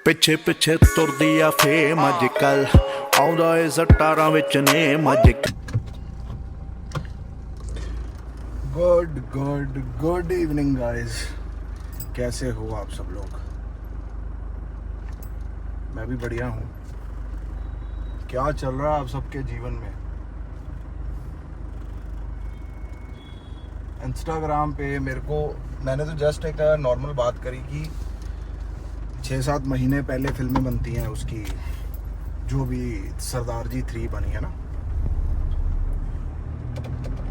ਪਿੱਛੇ ਪਿੱਛੇ ਤੁਰਦੀ ਆ ਫੇਮ ਅੱਜ ਕੱਲ ਆਉਂਦਾ ਏ ਸਟਾਰਾਂ ਵਿੱਚ ਨੇਮ ਅੱਜ गुड इवनिंग गाइस। कैसे हो आप सब लोग? मैं भी बढ़िया हूँ। क्या चल रहा है आप सबके जीवन में? इंस्टाग्राम पे मैंने तो जस्ट एक नॉर्मल बात करी कि 6-7 महीने पहले फिल्में बनती हैं उसकी, जो भी सरदार जी 3 बनी है ना,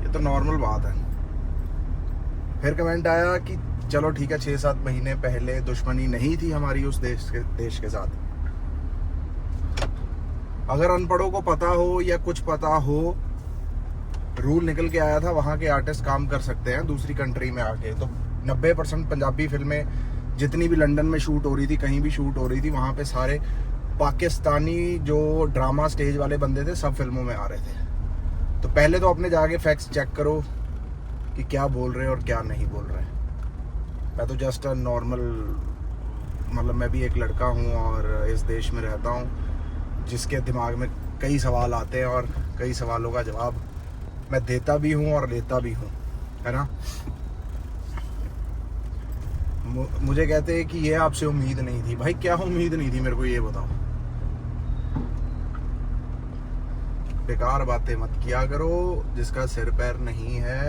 ये तो नॉर्मल बात है। फिर कमेंट आया कि चलो ठीक है, 6-7 महीने पहले दुश्मनी नहीं थी हमारी उस देश के साथ। अगर अनपढ़ों को पता हो या कुछ पता हो, रूल निकल के आया था वहाँ के आर्टिस्ट काम कर सकते हैं दूसरी कंट्री में आके। तो 90% पंजाबी फिल्में जितनी भी लंदन में शूट हो रही थी, कहीं भी शूट हो रही थी, वहाँ पे सारे पाकिस्तानी जो ड्रामा स्टेज वाले बंदे थे सब फिल्मों में आ रहे थे। तो पहले तो अपने जाके फैक्ट्स चेक करो कि क्या बोल रहे हैं और क्या नहीं बोल रहे हैं। मैं तो जस्ट अ नॉर्मल, मतलब मैं भी एक लड़का हूँ और इस देश में रहता हूँ जिसके दिमाग में कई सवाल आते हैं और कई सवालों का जवाब मैं देता भी हूँ और लेता भी हूँ, है ना। मुझे कहते हैं कि ये आपसे उम्मीद नहीं थी। भाई क्या उम्मीद नहीं थी, मेरे को ये बताओ। बेकार बातें मत किया करो जिसका सिर पैर नहीं है।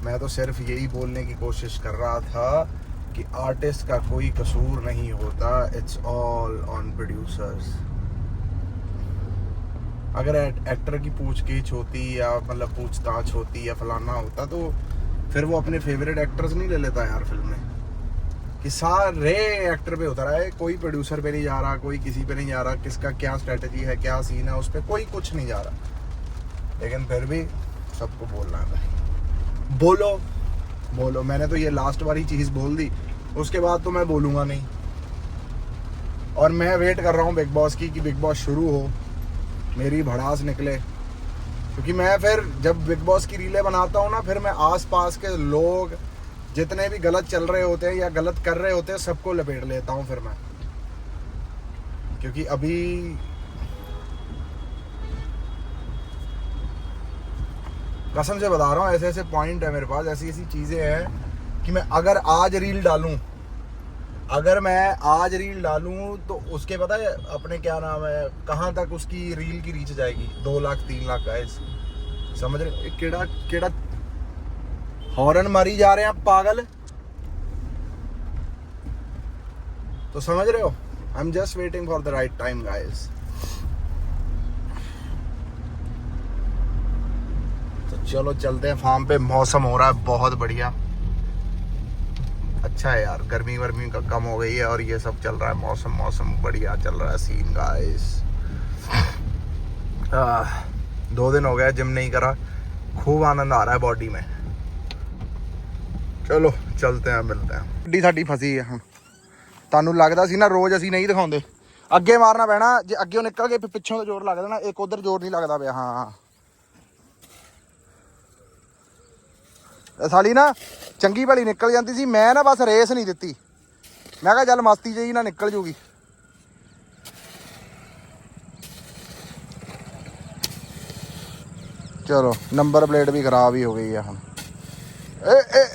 मैं तो सिर्फ यही बोलने की कोशिश कर रहा था कि आर्टिस्ट का कोई कसूर नहीं होता, इट्स ऑल ऑन प्रोड्यूसर्स। अगर एक्टर की पूछगीछ होती या मतलब पूछताछ होती या फलाना होता तो फिर वो अपने फेवरेट एक्टर्स नहीं ले लेता यार फिल्म में, कि सारे एक्टर पे उतर आए, कोई प्रोड्यूसर पे नहीं जा रहा, कोई किसी पे नहीं जा रहा, किसका क्या स्ट्रेटजी है, क्या सीन है, उस पर कोई कुछ नहीं जा रहा। लेकिन फिर भी सबको बोलना है भाई, बोलो। मैंने तो ये लास्ट वाली चीज़ बोल दी, उसके बाद तो मैं बोलूँगा नहीं। और मैं वेट कर रहा हूँ बिग बॉस की, कि बिग बॉस शुरू हो, मेरी भड़ास निकले। क्योंकि मैं फिर जब बिग बॉस की रीलें बनाता हूँ ना, फिर मैं आसपास के लोग जितने भी गलत चल रहे होते हैं या गलत कर रहे होते हैं सबको लपेट लेता हूँ फिर मैं। क्योंकि अभी कसम से बता रहा हूँ, ऐसे ऐसे पॉइंट है मेरे पास, ऐसी ऐसी चीज़ें हैं कि मैं अगर आज रील डालूँ तो उसके पता है अपने क्या नाम है, कहाँ तक उसकी रील की रीच जाएगी, 2 लाख 3 लाख गाइस। समझ रहे केड़ा हॉर्न मारी जा रहे हैं आप पागल। तो समझ रहे हो, I am just waiting for the right time guys. चलो चलते हैं फार्म पे। मौसम हो रहा है बहुत बढ़िया, अच्छा है यार, गर्मी वर्मी का कम हो गई है और ये सब चल रहा है, मौसम बढ़िया चल रहा है सीन गाइस। 2 दिन हो गया जिम नहीं करा, खूब आनंद आ रहा है बॉडी में। चलो चलते हैं, मिलते हैं। ਗੱਡੀ ਸਾਡੀ ਫਸੀ ਹੈ ਹੁਣ। ਤੁਹਾਨੂੰ ਲੱਗਦਾ ਸੀ ਨਾ ਰੋਜ਼ ਅਸੀਂ ਨਹੀਂ ਦਿਖਾਉਂਦੇ, ਅੱਗੇ ਮਾਰਨਾ ਪੈਣਾ। ਜੇ ਅੱਗੇ ਨਿਕਲ ਗਏ ਪਿੱਛੋਂ ਤੋਂ ਜ਼ੋਰ ਲੱਗਦਾ ਨਾ, ਇੱਕ ਉਧਰ ਜ਼ੋਰ ਨਹੀਂ ਲੱਗਦਾ ਪਿਆ। ਹਾਂ ਸਾਲੀ ਨਾ ਚੰਗੀ ਭਲੀ ਨਿਕਲ ਜਾਂਦੀ ਸੀ, ਮੈਂ ਨਾ ਬਸ ਰੇਸ ਨਹੀਂ ਦਿੱਤੀ। ਮੈਂ ਕਿਹਾ ਚੱਲ ਮਸਤੀ ਜਿਹੀ ਨਾ ਨਿਕਲ ਜੂਗੀ। ਚਲੋ ਨੰਬਰ ਪਲੇਟ ਵੀ ਖਰਾਬ ਹੀ ਹੋ ਗਈ ਆ ਹੁਣ। ਏ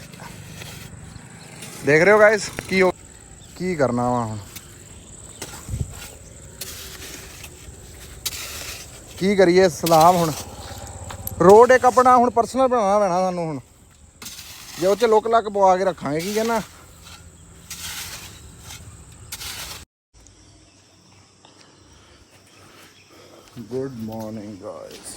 ਦੇਖ ਰਹੇ ਹੋ ਗਾਇਸ ਕੀ ਕਰਨਾ ਵਾ ਹੁਣ, ਕੀ ਕਰੀਏ ਸਲਾਮ। ਹੁਣ ਰੋਡ ਇੱਕ ਆਪਣਾ ਹੁਣ ਪਰਸਨਲ ਬਣਾਉਣਾ ਪੈਣਾ ਸਾਨੂੰ ਹੁਣ, ਜੇ ਉਹ 'ਚ ਲੁੱਕ ਲੱਕ ਪਵਾ ਕੇ ਰੱਖਾਂਗੇ। ਕੀ ਕਹਿੰਦਾ? Good morning guys.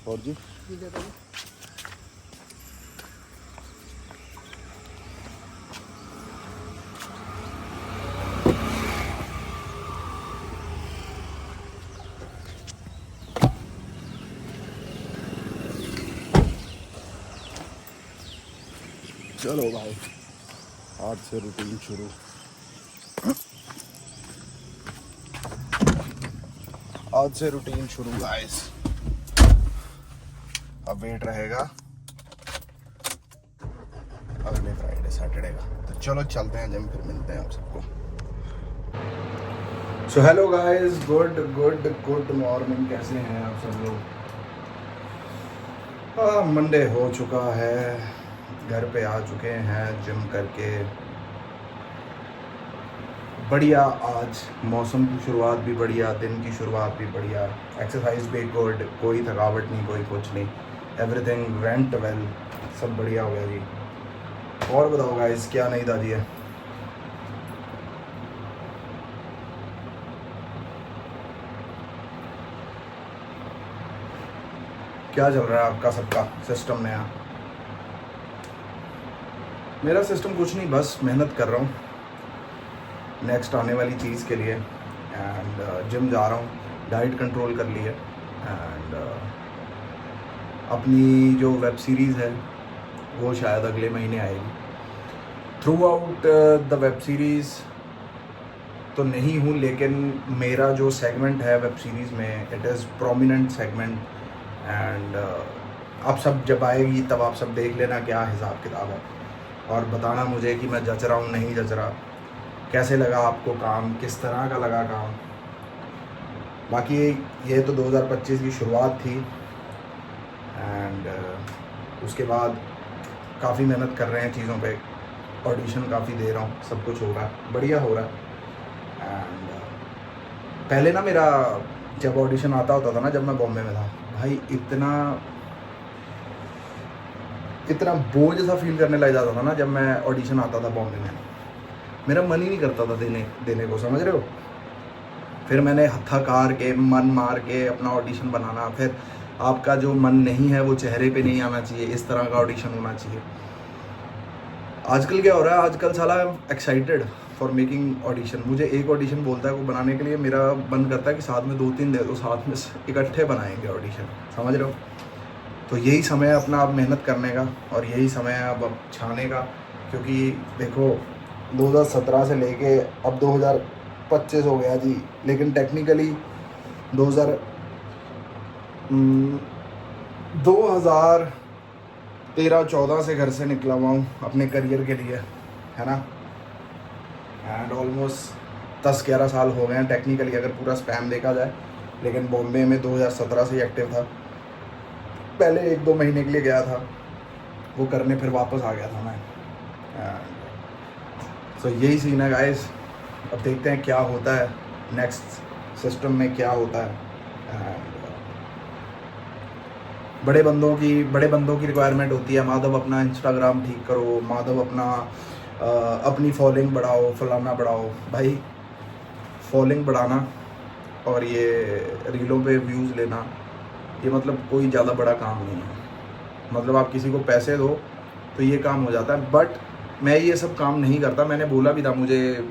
और जी चलो भाई, आज से रूटीन शुरू। आज से रूटीन शुरू गाइस। अब वेट रहेगा अगले फ्राइडे सैटरडे का। तो चलो चलते हैं जिम, फिर मिलते हैं आप सबको। So hello guys, good morning. कैसे हैं आप सब लोग? मंडे हो चुका है, घर पे आ चुके हैं जिम करके। बढ़िया, आज मौसम की शुरुआत भी बढ़िया, दिन की शुरुआत भी बढ़िया, एक्सरसाइज भी गुड, कोई थकावट नहीं, कोई कुछ नहीं, एवरीथिंग वेंट वेल, सब बढ़िया हो गया जी। और बताओ गाइस, क्या नई ताजी है? क्या चल रहा है आपका सबका सिस्टम नया? मेरा सिस्टम कुछ नहीं, बस मेहनत कर रहा हूँ नेक्स्ट आने वाली चीज़ के लिए। एंड जिम जा रहा हूँ, डाइट कंट्रोल कर ली है। एंड अपनी जो वेब सीरीज़ है वो शायद अगले महीने आएगी। Through out the web series तो नहीं हूँ, लेकिन मेरा जो सेगमेंट है वेब सीरीज़ में, it is prominent segment. And आप सब जब आएगी तब आप सब देख लेना क्या हिसाब किताब है, और बताना मुझे कि मैं जच रहा हूँ नहीं जच रहा, कैसे लगा आपको काम, किस तरह का लगा काम। बाकी ये तो 2025 की शुरुआत थी। एंड उसके बाद काफ़ी मेहनत कर रहे हैं चीज़ों पे, ऑडिशन काफ़ी दे रहा हूँ, सब कुछ हो रहा है, बढ़िया हो रहा है। एंड पहले ना मेरा जब ऑडिशन आता होता था ना, जब मैं बॉम्बे में था भाई, इतना बोझ सा फील करने लग जाता था ना जब मैं ऑडिशन आता था बॉम्बे में। मेरा मन ही नहीं करता था देने को, समझ रहे हो? फिर मैंने थकार के, मन मार के अपना ऑडिशन बनाना। फिर आपका जो मन नहीं है वो चेहरे पे नहीं आना चाहिए, इस तरह का ऑडिशन होना चाहिए। आजकल क्या हो रहा है, आजकल साला एक्साइटेड फॉर मेकिंग ऑडिशन। मुझे एक ऑडिशन बोलता है वो बनाने के लिए, मेरा मन करता है कि साथ में 2-3 दे दो, साथ में इकट्ठे बनाएंगे ऑडिशन, समझ रहे हो? तो यही समय है अपना अब मेहनत करने का, और यही समय है अब छाने का। क्योंकि देखो 2017 से लेके अब 2025 हो गया जी, लेकिन टेक्निकली 2013-14 से घर से निकला हुआ हूँ अपने करियर के लिए, है ना। एंड ऑलमोस्ट 10-11 साल हो गए हैं टेक्निकली, अगर पूरा स्पैम देखा जाए। लेकिन बॉम्बे में 2017 से ही एक्टिव था। पहले 1-2 महीने के लिए गया था वो करने, फिर वापस आ गया था मैं। सो यही सीन है गाइस। अब देखते हैं क्या होता है नेक्स्ट सिस्टम में, क्या होता है। बड़े बंदों की रिक्वायरमेंट होती है, माधव अपना इंस्टाग्राम ठीक करो, माधव अपनी फॉलोइंग बढ़ाओ, फलाना बढ़ाओ। भाई फॉलोइंग बढ़ाना और ये रीलों पे व्यूज़ लेना, ये मतलब कोई ज़्यादा बड़ा काम नहीं है। मतलब आप किसी को पैसे दो तो ये काम हो जाता है। बट मैं ये सब काम नहीं करता। मैंने बोला भी था, मुझे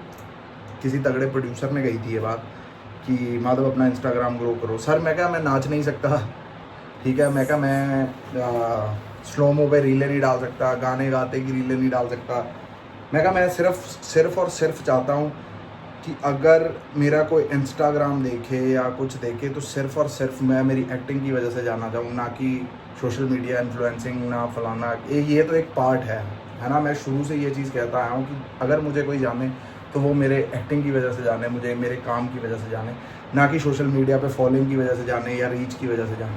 किसी तगड़े प्रोड्यूसर ने कही थी ये बात कि माधव अपना इंस्टाग्राम ग्रो करो। सर मैं क्या, मैं नाच नहीं सकता, ठीक है। मैं क्या, मैं स्लोमो पे रीलें नहीं डाल सकता, गाने गाते की रीलें नहीं डाल सकता। मैं क्या, मैं सिर्फ और सिर्फ चाहता हूँ कि अगर मेरा कोई इंस्टाग्राम देखे या कुछ देखे तो सिर्फ और सिर्फ मैं मेरी एक्टिंग की वजह से जाना चाहूँ, ना कि सोशल मीडिया इन्फ्लुएंसिंग, ना फलाना। ये तो एक पार्ट है ना। मैं शुरू से ये चीज़ कहता आया हूँ कि अगर मुझे कोई जाने तो वो मेरे एक्टिंग की वजह से जाने, मुझे मेरे काम की वजह से जाने, ना कि सोशल मीडिया पे फॉलोइंग की वजह से जाने या रीच की वजह से जाने,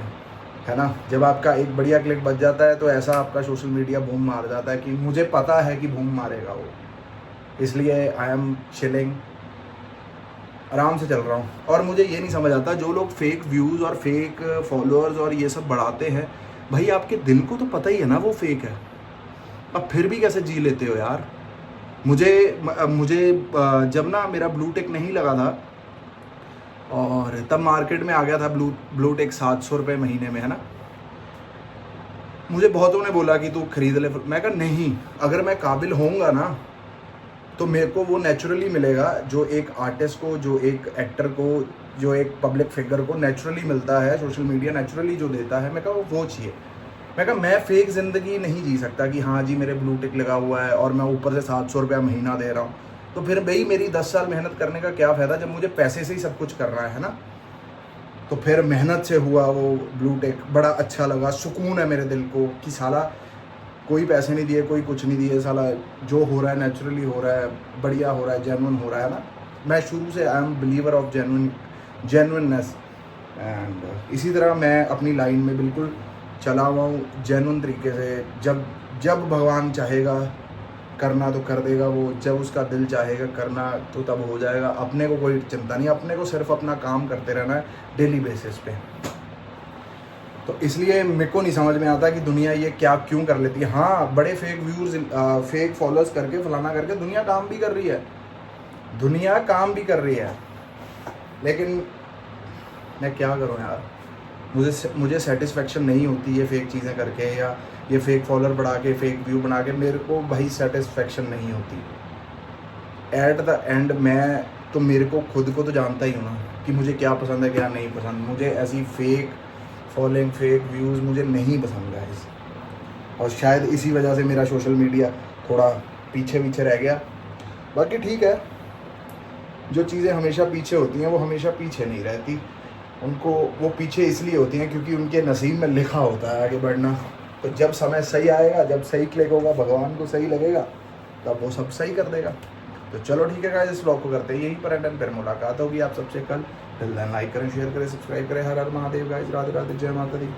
है ना। जब आपका एक बढ़िया क्लिक बच जाता है तो ऐसा आपका सोशल मीडिया बूम मार जाता है कि मुझे पता है कि बूम मारेगा वो, इसलिए आई एम चिलिंग, आराम से चल रहा हूँ। और मुझे ये नहीं समझ आता जो लोग फेक व्यूज़ और फेक फॉलोअर्स और ये सब बढ़ाते हैं, भाई आपके दिल को तो पता ही है ना वो फेक है, अब फिर भी कैसे जी लेते हो यार। मुझे जब ना मेरा ब्लू टिक नहीं लगा था और तब मार्केट में आ गया था ब्लू टिक 700 रुपये महीने में, है ना। मुझे बहुतों ने बोला कि तू खरीद ले। मैं कहा नहीं, अगर मैं काबिल होऊंगा ना तो मेरे को वो नेचुरली मिलेगा जो एक आर्टिस्ट को, जो एक एक्टर को, जो एक पब्लिक फिगर को नेचुरली मिलता है, सोशल मीडिया नेचुरली जो देता है। मैं कहा वो चाहिए। मैं कहा मैं फेक ज़िंदगी नहीं जी सकता कि हाँ जी मेरे ब्लू टिक लगा हुआ है और मैं ऊपर से 700 रुपया महीना दे रहा हूँ। तो फिर भाई मेरी 10 साल मेहनत करने का क्या फ़ायदा जब मुझे पैसे से ही सब कुछ करना है ना। तो फिर मेहनत से हुआ वो ब्लू टिक, बड़ा अच्छा लगा, सुकून है मेरे दिल को कि साला कोई पैसे नहीं दिए, कोई कुछ नहीं दिए, साला जो हो रहा है नेचुरली हो रहा है, बढ़िया हो रहा है, जेन्युइन हो रहा है ना। मैं शुरू से I am believer of genuineness, and इसी तरह मैं अपनी लाइन में बिल्कुल चला हुआ हूँ जेन्युइन तरीके से। जब भगवान चाहेगा करना तो कर देगा वो, जब उसका दिल चाहेगा करना तो तब हो जाएगा। अपने को कोई चिंता नहीं, अपने को सिर्फ अपना काम करते रहना है डेली बेसिस पे। तो इसलिए मेरे को नहीं समझ में आता कि दुनिया ये क्या क्यों कर लेती है। हाँ, बड़े फेक व्यूज़, फेक फॉलोअर्स करके फलाना करके दुनिया काम भी कर रही है, दुनिया काम भी कर रही है, लेकिन मैं क्या करूँ यार, मुझे सेटिस्फेक्शन नहीं होती ये फेक चीज़ें करके, या ये फेक फॉलोअर बढ़ा के, फेक व्यू बना के, मेरे को भाई सेटिस्फेक्शन नहीं होती। एट द एंड मैं तो मेरे को खुद को तो जानता ही हूँ ना कि मुझे क्या पसंद है क्या नहीं पसंद। मुझे ऐसी फेक फॉलोइंग, फेक व्यूज़ मुझे नहीं पसंद है, और शायद इसी वजह से मेरा सोशल मीडिया थोड़ा पीछे रह गया। बाकी ठीक है, जो चीज़ें हमेशा पीछे होती हैं वो हमेशा पीछे नहीं रहती, उनको वो पीछे इसलिए होती हैं क्योंकि उनके नसीब में लिखा होता है आगे बढ़ना। तो जब समय सही आएगा, जब सही क्लिक होगा, भगवान को सही लगेगा, तब वो सब सही कर देगा। तो चलो ठीक है गाइस, इस ब्लॉग को करते हैं यहीं पर एंड, फिर मुलाकात होगी आप सबसे कल। लाइक करें, शेयर करें, सब्सक्राइब करें। हर हर महादेव गाइस, राधे राधे, जय माता दी।